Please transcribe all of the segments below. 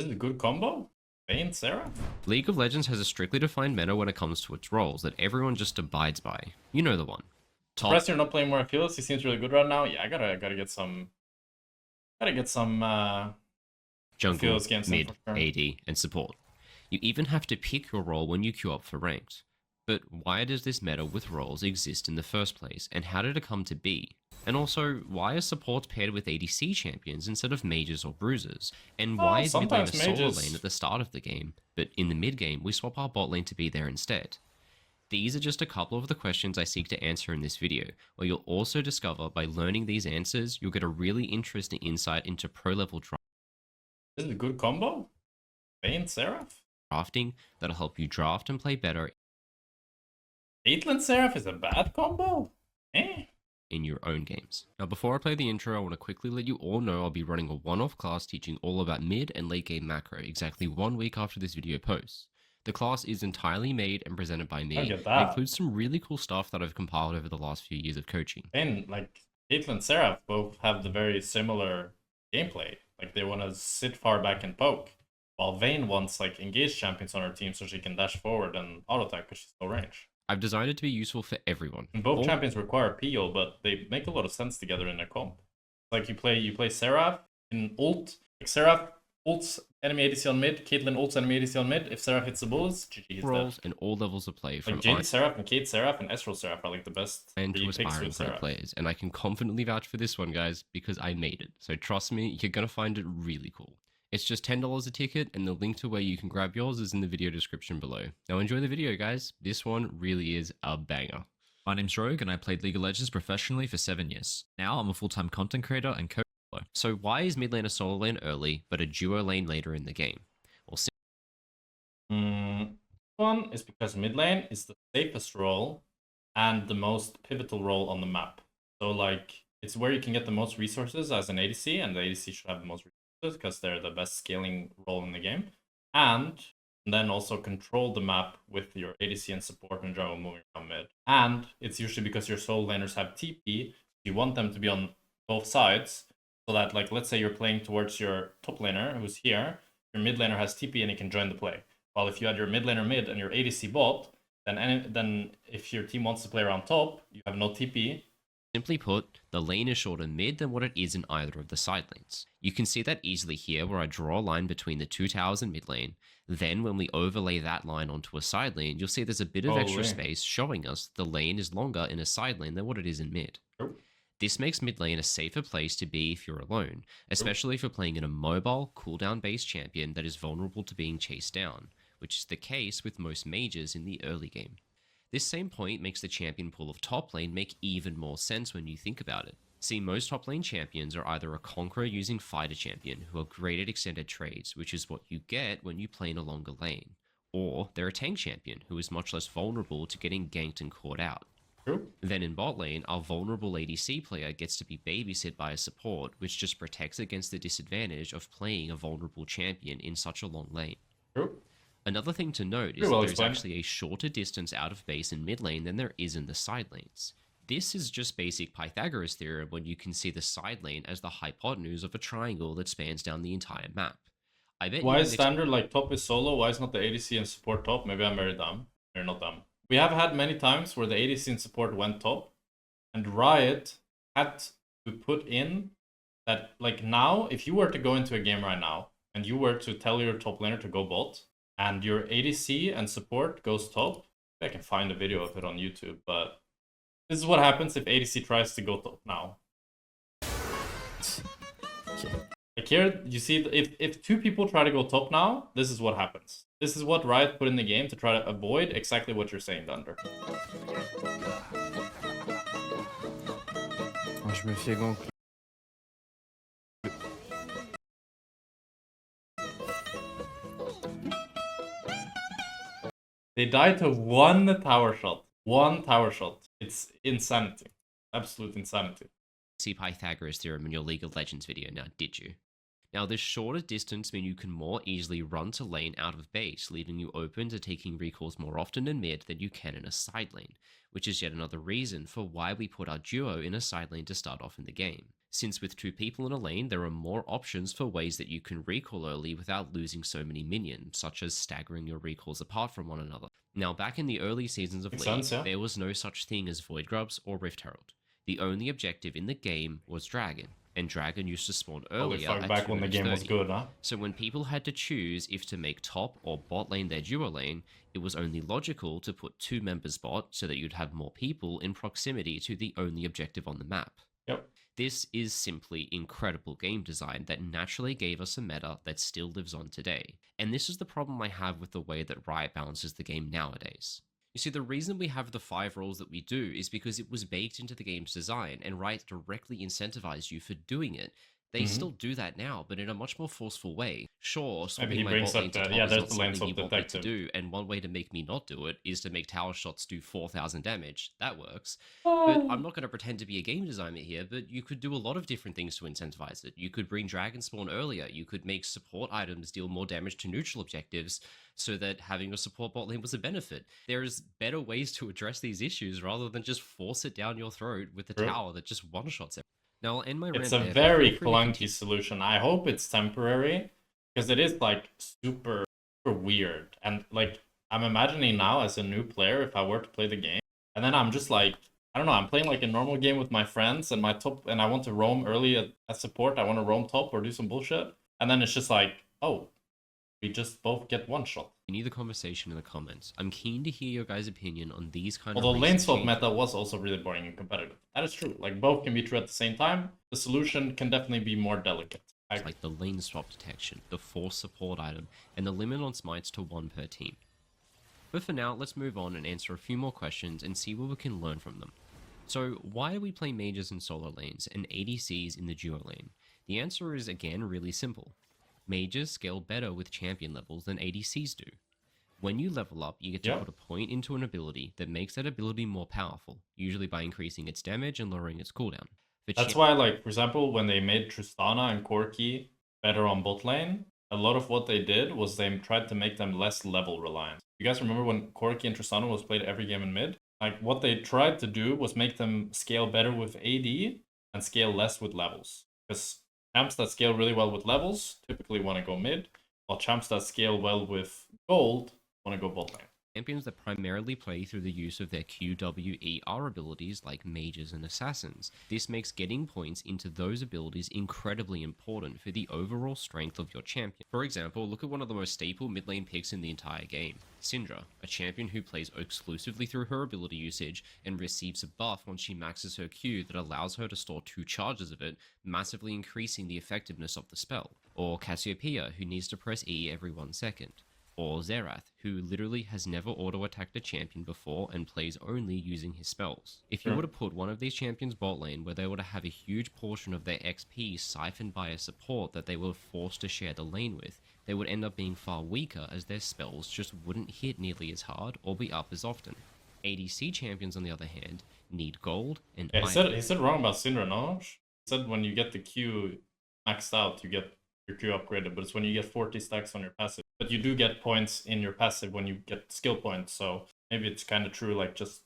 This is a good combo. Vayne, Seraph? League of Legends has a strictly defined meta when it comes to its roles that everyone just abides by. You know the one. Top. Surprised you're not playing more Achilles. He seems really good right now. Yeah, I gotta get some. Jungle, games mid, sure. AD, and support. You even have to pick your role when you queue up for ranked. But why does this meta with roles exist in the first place, and how did it come to be? And also, why are supports paired with ADC champions instead of mages or bruisers? And why is mid lane a solo lane at the start of the game, but in the mid game we swap our bot lane to be there instead? These are just a couple of the questions I seek to answer in this video, where you'll also discover by learning these answers, you'll get a really interesting insight into pro-level This is a good combo. Vayne, Seraph? drafting that'll help you draft and play better. Caitlyn Seraph is a bad combo? In your own games. Now before I play the intro, I want to quickly let you all know I'll be running a one-off class teaching all about mid and late game macro exactly 1 week after this video posts. The class is entirely made and presented by me. It includes some really cool stuff that I've compiled over the last few years of coaching. And like Caitlyn Seraph both have the very similar gameplay. Like they want to sit far back and poke, while Vayne wants like engaged champions on her team so she can dash forward and auto attack because she's no range. I've designed it to be useful for everyone. And both champions require peel, but they make a lot of sense together in their comp. Like you play Seraph in ult, like Seraph ults enemy ADC on mid, Caitlyn ults enemy ADC on mid. If Seraph hits the bullets, GG. Roles and all levels of play from like Jade Seraph and Kate Seraph and Ezreal Seraph are like the best and to aspiring pro players, and I can confidently vouch for this one, guys, because I made it. So trust me, you're gonna find it really cool. It's just $10 a ticket, and the link to where you can grab yours is in the video description below. Now enjoy the video, guys. This one really is a banger. My name's Rogue, and I played League of Legends professionally for 7 years. Now I'm a full-time content creator and coach. So why is mid lane a solo lane early, but a duo lane later in the game? Well, one is because mid lane is the safest role and the most pivotal role on the map. So like, it's where you can get the most resources as an ADC, and the ADC should have the most resources because they're the best scaling role in the game. And then also control the map with your ADC and support and jungle moving around mid. And it's usually because your solo laners have TP, you want them to be on both sides, so that like, let's say you're playing towards your top laner who's here, your mid laner has TP and he can join the play. While if you had your mid laner mid and your ADC bot, then if your team wants to play around top, you have no TP. Simply put, the lane is shorter mid than what it is in either of the side lanes. You can see that easily here where I draw a line between the 2 towers and mid lane. Then when we overlay that line onto a side lane, you'll see there's a bit of extra space showing us the lane is longer in a side lane than what it is in mid. This makes mid lane a safer place to be if you're alone, especially if you're playing in a mobile, cooldown-based champion that is vulnerable to being chased down, which is the case with most mages in the early game. This same point makes the champion pool of top lane make even more sense when you think about it. See, most top lane champions are either a conqueror using fighter champion who are great at extended trades, which is what you get when you play in a longer lane, or they're a tank champion who is much less vulnerable to getting ganked and caught out. Then in bot lane, our vulnerable ADC player gets to be babysit by a support, which just protects against the disadvantage of playing a vulnerable champion in such a long lane. Another thing to note is that there's actually a shorter distance out of base in mid lane than there is in the side lanes. This is just basic Pythagoras theorem when you can see the side lane as the hypotenuse of a triangle that spans down the entire map. I bet why is standard like top is solo? Why is not the ADC and support top? Maybe I'm very dumb. You're not dumb. We have had many times where the ADC and support went top, and Riot had to put in that, like now, if you were to go into a game right now, and you were to tell your top laner to go bot, and your ADC and support goes top, I can find a video of it on YouTube, but this is what happens if ADC tries to go top now. Like here, you see, if 2 people try to go top now, this is what happens. This is what Riot put in the game to try to avoid exactly what you're saying, Dunder. Je me fais gank. They died to 1 tower shot. 1 tower shot. It's insanity. Absolute insanity. See Pythagoras theorem in your League of Legends video now, did you? Now this shorter distance means you can more easily run to lane out of base, leaving you open to taking recalls more often in mid than you can in a side lane, which is yet another reason for why we put our duo in a side lane to start off in the game. since with 2 people in a lane, there are more options for ways that you can recall early without losing so many minions, such as staggering your recalls apart from one another. Now, back in the early seasons of Makes League, sense, yeah. there was no such thing as Void Grubs or Rift Herald. The only objective in the game was Dragon, and Dragon used to spawn Holy earlier fuck, at back 2 when the minutes game was 30. good, huh? So when people had to choose if to make top or bot lane their duo lane, it was only logical to put 2 members bot so that you'd have more people in proximity to the only objective on the map. Yep. This is simply incredible game design that naturally gave us a meta that still lives on today. And this is the problem I have with the way that Riot balances the game nowadays. You see, the reason we have the 5 roles that we do is because it was baked into the game's design, and Riot directly incentivized you for doing it. They still do that now, but in a much more forceful way. Sure, Maybe swapping he my brings bot lane up to the, top yeah, is there's not the lane something you swap want me to detective. do, and one way to make me not do it is to make tower shots do 4,000 damage. That works. But I'm not going to pretend to be a game designer here, but you could do a lot of different things to incentivize it. You could bring Dragon Spawn earlier, you could make support items deal more damage to neutral objectives, so that having a support bot lane was a benefit. There's better ways to address these issues rather than just force it down your throat with a True. tower that just one-shots it. Now I'll end my It's rant a there, but very feel free to clunky continue. solution. I hope it's temporary, because it is like super weird. And like I'm imagining now as a new player, if I were to play the game, and then I'm just like, I don't know, I'm playing like a normal game with my friends and my top, and I want to roam early at support. I want to roam top or do some bullshit, and then it's just like, oh, we just both get one shot. Continue the conversation in the comments. I'm keen to hear your guys' opinion on these kind Although of lane recent swap changes. meta was also really boring and competitive. That is true. Like both can be true at the same time. The solution can definitely be more delicate. Like the lane swap detection, the force support item, and the limit on smites to 1 per team. But for now, let's move on and answer a few more questions and see what we can learn from them. So, why do we play mages in solo lanes and ADCs in the duo lane? The answer is again really simple. Mages scale better with champion levels than ADCs do. When you level up, you get to put a point into an ability that makes that ability more powerful, usually by increasing its damage and lowering its cooldown. That's why, like, for example, when they made Tristana and Corki better on bot lane, a lot of what they did was they tried to make them less level reliant. You guys remember when Corki and Tristana was played every game in mid? Like, what they tried to do was make them scale better with AD and scale less with levels. Because champs that scale really well with levels typically want to go mid, while champs that scale well with gold want to go bot lane. Champions that primarily play through the use of their QWER abilities like mages and assassins. This makes getting points into those abilities incredibly important for the overall strength of your champion. For example, look at one of the most staple mid lane picks in the entire game, Syndra, a champion who plays exclusively through her ability usage and receives a buff once she maxes her Q that allows her to store 2 charges of it, massively increasing the effectiveness of the spell. Or Cassiopeia, who needs to press E every 1 second. Or Xerath, who literally has never auto-attacked a champion before and plays only using his spells. If you were to put one of these champions bot lane where they were to have a huge portion of their XP siphoned by a support that they were forced to share the lane with, they would end up being far weaker as their spells just wouldn't hit nearly as hard or be up as often. ADC champions, on the other hand, need gold and iron. He said wrong about Syndra, no? He said when you get the Q maxed out, you get your Q upgraded, but it's when you get 40 stacks on your passive. But you do get points in your passive when you get skill points, so maybe it's kind of true, like just...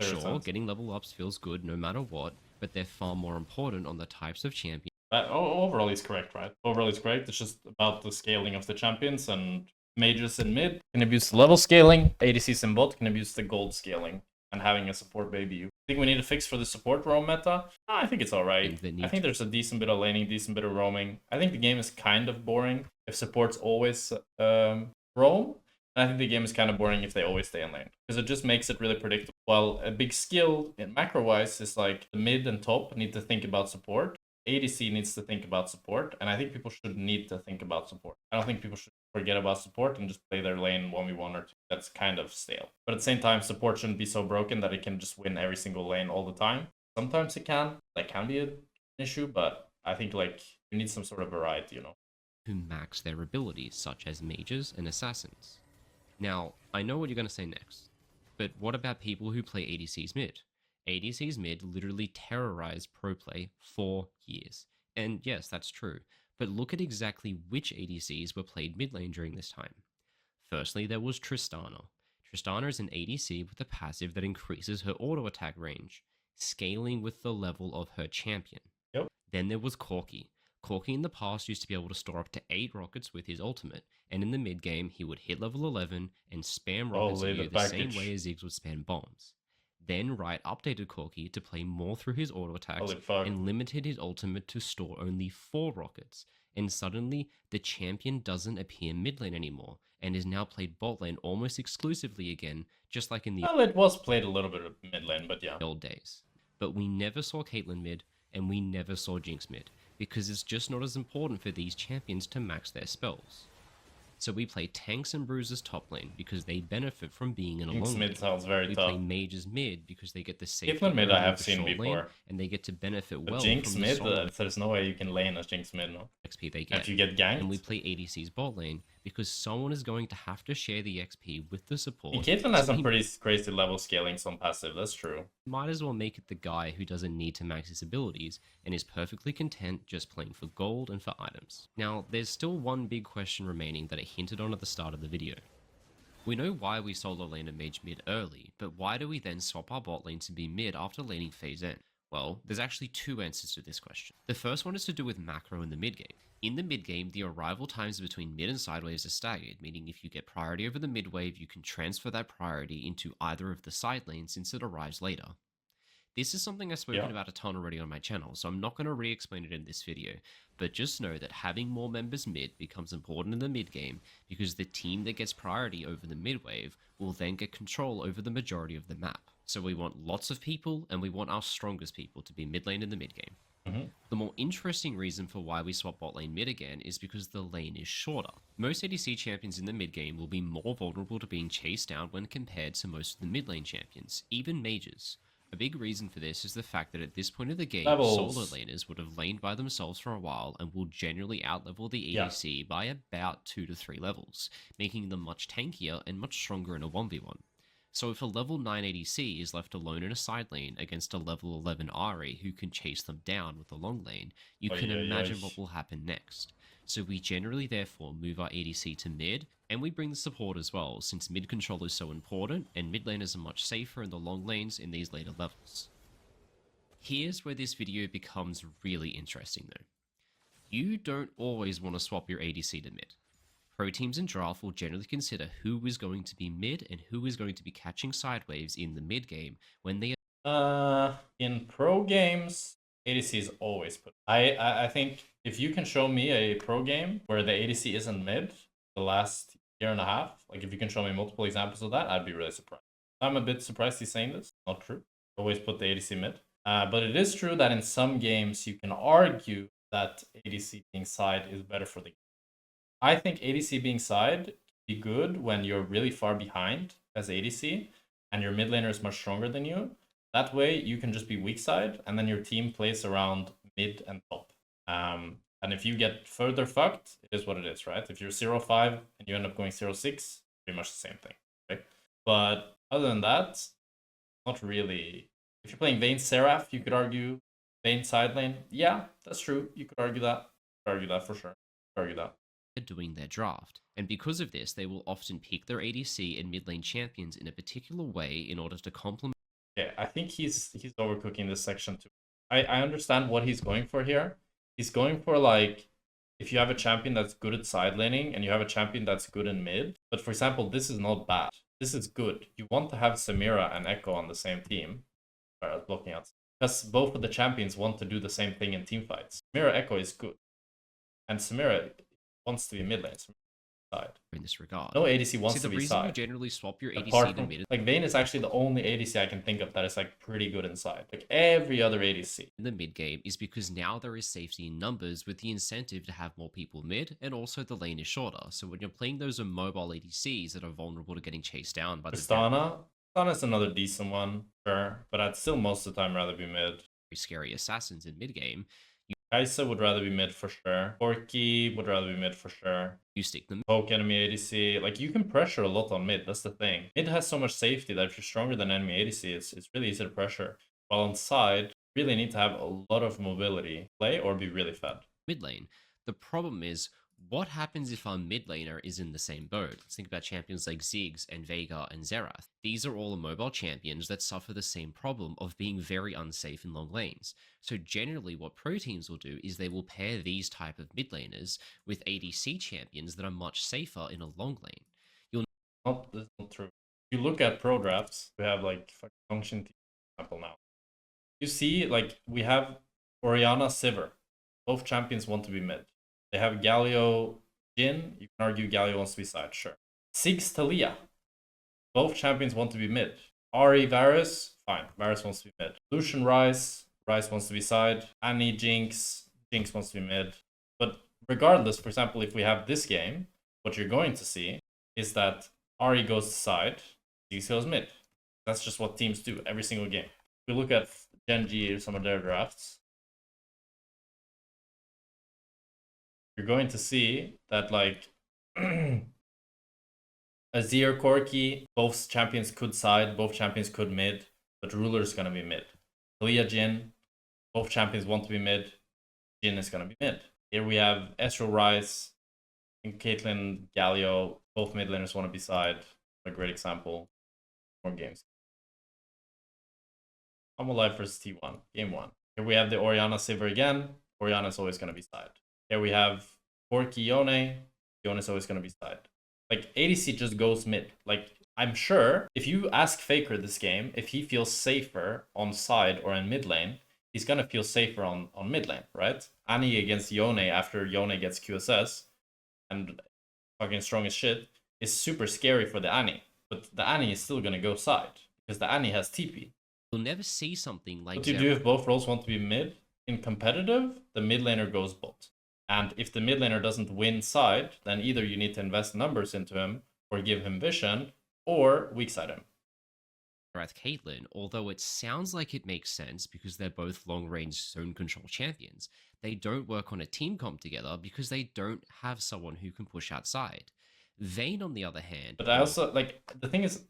Sure, getting level ups feels good no matter what, but they're far more important on the types of champions. Overall he's correct, right? Overall he's correct, it's just about the scaling of the champions, and mages in mid can abuse the level scaling, ADCs in bot can abuse the gold scaling, and having a support baby. I think we need a fix for the support roam meta. I think it's alright. I think there's a decent bit of laning, decent bit of roaming. I think the game is kind of boring if supports always roam. And I think the game is kind of boring if they always stay in lane. Because it just makes it really predictable. While a big skill in macro-wise is like the mid and top need to think about support. ADC needs to think about support, and I think people should need to think about support. I don't think people should forget about support and just play their lane 1v1 or 2. That's kind of stale. But at the same time, support shouldn't be so broken that it can just win every single lane all the time. Sometimes it can. That can be an issue, but I think like you need some sort of variety, you know. Who max their abilities, such as mages and assassins. Now, I know what you're going to say next, but what about people who play ADCs mid? ADCs mid literally terrorized pro play for years. And yes, that's true, but look at exactly which ADCs were played mid lane during this time. Firstly, there was Tristana. Tristana is an ADC with a passive that increases her auto attack range, scaling with the level of her champion. Yep. Then there was Corki. Corki in the past used to be able to store up to 8 rockets with his ultimate, and in the mid game he would hit level 11 and spam rockets Holy at you the the same package. way as Ziggs would spam bombs. Then Riot updated Corki to play more through his auto attacks Holy fuck. and limited his ultimate to store only 4 rockets, and suddenly the champion doesn't appear mid lane anymore and is now played bot lane almost exclusively again, just like in the Well, it was played a little bit of mid lane, but yeah. old days. But we never saw Caitlyn mid, and we never saw Jinx mid, because it's just not as important for these champions to max their spells. So we play tanks and bruisers top lane because they benefit from being in a Jinx long mid lane. sounds very We tough. play mages mid because they get the safety Caitlyn mid I around have the seen short lane, before. and they get to benefit But well Jinx from the mid, solid there's no way you can lane as Jinx mid, no? XP they And get. if you get And we ganked, play ADC's bot lane because someone is going to have to share the XP with the support. Caitlyn has so some we pretty crazy level scaling on passive, that's true. might as well make it the guy who doesn't need to max his abilities and is perfectly content just playing for gold and for items. Now, there's still one big question remaining that I hinted on at the start of the video. We know why we solo lane a mage mid early, but why do we then swap our bot lane to be mid after laning phase end? Well, there's actually 2 answers to this question. The first one is to do with macro in the mid game. In the mid game, the arrival times between mid and side waves are staggered, meaning if you get priority over the mid wave, you can transfer that priority into either of the side lanes since it arrives later. This is something I've spoken about a ton already on my channel, so I'm not going to re-explain it in this video, but just know that having more members mid becomes important in the mid game because the team that gets priority over the mid wave will then get control over the majority of the map. So we want lots of people, and we want our strongest people to be mid lane in the mid game. The more interesting reason for why we swap bot lane mid again is because the lane is shorter. Most ADC champions in the mid game will be more vulnerable to being chased down when compared to most of the mid lane champions, even mages. A big reason for this is the fact that at this point of the game, solo laners would have laned by themselves for a while and will generally outlevel the ADC by about 2 to 3 levels, making them much tankier and much stronger in a 1v1. So if a level 9 ADC is left alone in a side lane against a level 11 Ahri who can chase them down with the long lane, you can imagine what will happen next. So we generally therefore move our ADC to mid, and we bring the support as well, since mid control is so important, and mid laners are much safer in the long lanes in these later levels. Here's where this video becomes really interesting though. You don't always want to swap your ADC to mid. Pro teams in draft will generally consider who is going to be mid and who is going to be catching side waves in the mid game when they in pro games, ADC is always put. I think if you can show me a pro game where the ADC isn't mid the last year and a half, like if you can show me multiple examples of that, I'd be really surprised. I'm a bit surprised he's saying this. Not true. Always put the ADC mid. But it is true that in some games you can argue that ADC being side is better for the game. I think ADC being side can be good when you're really far behind as ADC and your mid laner is much stronger than you. That way you can just be weak side and then your team plays around mid and top. And if you get further fucked, it is what it is, right? If you're 0-5 and you end up going 0-6, pretty much the same thing, right? But other than that, not really. If you're playing Vayne Seraph, you could argue Vayne side lane. Yeah, that's true. You could argue that. Argue that for sure. Argue that. Doing their draft, and because of this they will often pick their ADC and mid lane champions in a particular way in order to complement. Yeah, I think he's overcooking this section too. I understand what he's going for here. He's going for like if you have a champion that's good at side laning and you have a champion that's good in mid. But for example, this is not bad. This is good. You want to have Samira and Echo on the same team. Sorry, I was blocking out. Because both of the champions want to do the same thing in team fights. Samira Echo is good. And Samira wants to be mid lane side. In this regard, no ADC wants to be side. The reason you generally swap your ADC Apart to from, mid, like Vayne is actually the only ADC I can think of that is like pretty good inside. Like every other ADC in the mid game is because now there is safety in numbers with the incentive to have more people mid, and also the lane is shorter. So when you're playing those immobile ADCs that are vulnerable to getting chased down by the Tristana's another decent one, sure, but I'd still most of the time rather be mid. Scary assassins in mid game. Kai'Sa would rather be mid for sure. Corki would rather be mid for sure. You stick them. Poke enemy ADC. Like, you can pressure a lot on mid. That's the thing. Mid has so much safety that if you're stronger than enemy ADC, it's really easy to pressure. While on side, you really need to have a lot of mobility. Play or be really fed. Mid lane. The problem is, What happens if our mid laner is in the same boat? Let's think about champions like Ziggs and Veigar and Xerath. These are all immobile champions that suffer the same problem of being very unsafe in long lanes. So generally what pro teams will do is they will pair these type of mid laners with ADC champions that are much safer in a long lane. This is not true. If you look at pro drafts, we have like function team example now. You see, like we have Orianna, Sivir. Both champions want to be mid. They have Galio, Jhin. You can argue Galio wants to be side, sure. Ziggs, Talia. Both champions want to be mid. Ahri, Varus, fine. Varus wants to be mid. Lucian, Ryze. Ryze wants to be side. Annie, Jinx. Jinx wants to be mid. But regardless, for example, if we have this game, what you're going to see is that Ahri goes to side, Ziggs goes mid. That's just what teams do every single game. If we look at Gen G or some of their drafts, you're going to see that like Azir, Corki, both champions could side, both champions could mid, but Ruler's gonna be mid. Talia, Jhin, both champions want to be mid, Jhin is gonna be mid. Here we have Ezreal, Ryze, and Caitlyn, Galio, both mid laners want to be side. A great example. More games. I'm alive versus T1, game 1. Here we have the Orianna, Sivir again. Orianna is always gonna be side. Here we have Corki, Yone. Yone is always gonna be side. Like, ADC just goes mid. Like, I'm sure if you ask Faker this game, if he feels safer on side or in mid lane, he's gonna feel safer on mid lane, right? Annie against Yone after Yone gets QSS and fucking strong as shit is super scary for the Annie. But the Annie is still gonna go side because the Annie has TP. You'll never see something like What do you do if both roles want to be mid? In competitive, the mid laner goes bot. And if the mid laner doesn't win side, then either you need to invest numbers into him, or give him vision, or weak side him. Xerath, Caitlyn, although it sounds like it makes sense because they're both long-range zone control champions, they don't work on a team comp together because they don't have someone who can push outside. Vayne, on the other hand... But I also, like, the thing is,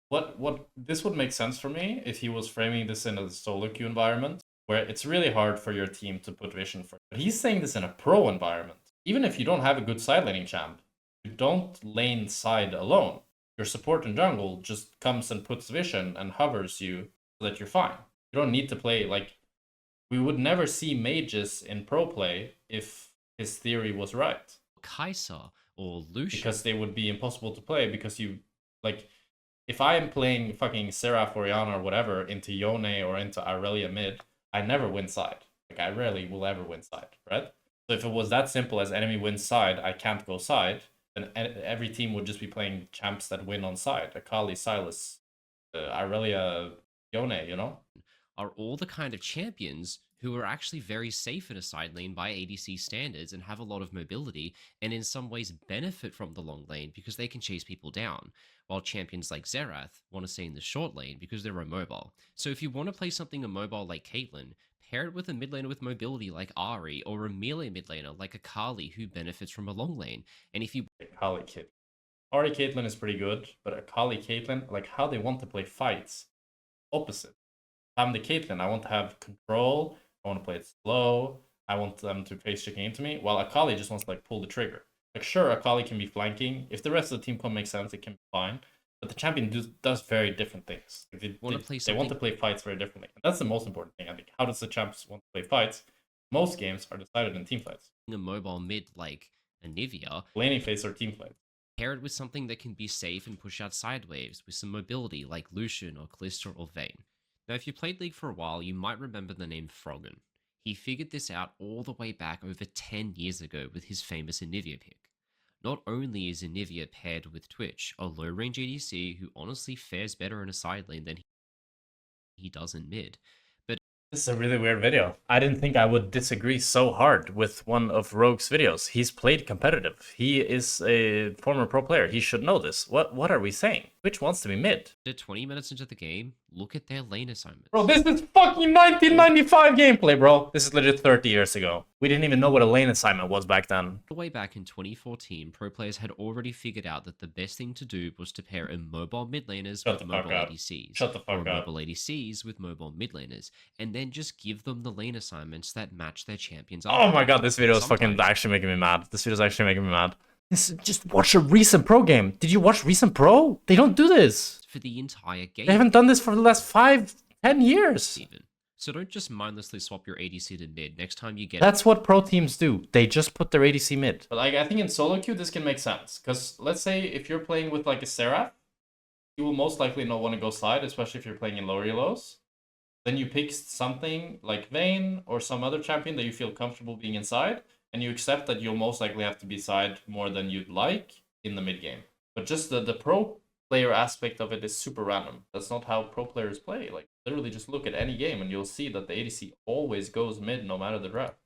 what this would make sense for me if he was framing this in a solo queue environment, where it's really hard for your team to put vision for. But he's saying this in a pro environment. Even if you don't have a good side laning champ, you don't lane side alone. Your support in jungle just comes and puts vision and hovers you so that you're fine. You don't need to play, like, we would never see mages in pro play if his theory was right. Kai'Sa or Lucian. Because they would be impossible to play because you, like, if I am playing fucking Seraph, Orianna, or whatever into Yone or into Aurelia mid, I never win side. Like, I rarely will ever win side, right? So if it was that simple as enemy wins side, I can't go side, then every team would just be playing champs that win on side. Akali, Sylas, Aurelia, Yone, you know? Are all the kind of champions who are actually very safe in a side lane by ADC standards and have a lot of mobility and in some ways benefit from the long lane because they can chase people down, while champions like Xerath want to stay in the short lane because they're immobile. So if you want to play something immobile like Caitlyn, pair it with a mid laner with mobility like Ahri or a melee mid laner like Akali who benefits from a long lane. And if you... Akali Caitlyn. Ahri Caitlyn is pretty good, but Akali Caitlyn, like how they want to play fights, opposite. I'm the Caitlyn, I want to have control, I want to play it slow, I want them to face checking into me, while Akali just wants to like pull the trigger. Like sure, Akali can be flanking. If the rest of the team comp makes sense, it can be fine. But the champion does very different things. They want to play fights very differently. And that's the most important thing, I think. How does the champs want to play fights? Most games are decided in team fights. A mobile mid like Anivia, laning phase or team fights. Pair it with something that can be safe and push out side waves with some mobility like Lucian or Callisto or Vayne. Now, if you played League for a while, you might remember the name Froggen. He figured this out all the way back over 10 years ago with his famous Anivia pick. Not only is Anivia paired with Twitch, a low-range ADC who honestly fares better in a side lane than he does in mid, but... This is a really weird video. I didn't think I would disagree so hard with one of Rogue's videos. He's played competitive. He is a former pro player. He should know this. What are we saying? Twitch wants to be mid. 20 minutes into the game, look at their lane assignments. Bro, this is fucking 1995 gameplay, bro. This is legit 30 years ago. We didn't even know what a lane assignment was back then. The way back in 2014, pro players had already figured out that the best thing to do was to pair immobile mid laners Shut with the fuck mobile up. ADCs. Shut the fuck or up. mobile ADCs with mobile mid laners, and then just give them the lane assignments that match their champions. Oh my god, this video is fucking actually making me mad. This video is actually making me mad. Just watch a recent pro game. Did you watch recent pro? They don't do this. For the entire game. They haven't done this for the last 5-10 years. Even. So don't just mindlessly swap your ADC to mid next time you get That's what pro teams do. They just put their ADC mid. But like, I think in solo queue this can make sense. Because let's say if you're playing with like a Seraph, you will most likely not want to go side, especially if you're playing in lower elos. Then you pick something like Vayne or some other champion that you feel comfortable being inside, and you accept that you'll most likely have to be side more than you'd like in the mid game. But just the pro player aspect of it is super random. That's not how pro players play. Like, literally just look at any game and you'll see that the ADC always goes mid no matter the draft.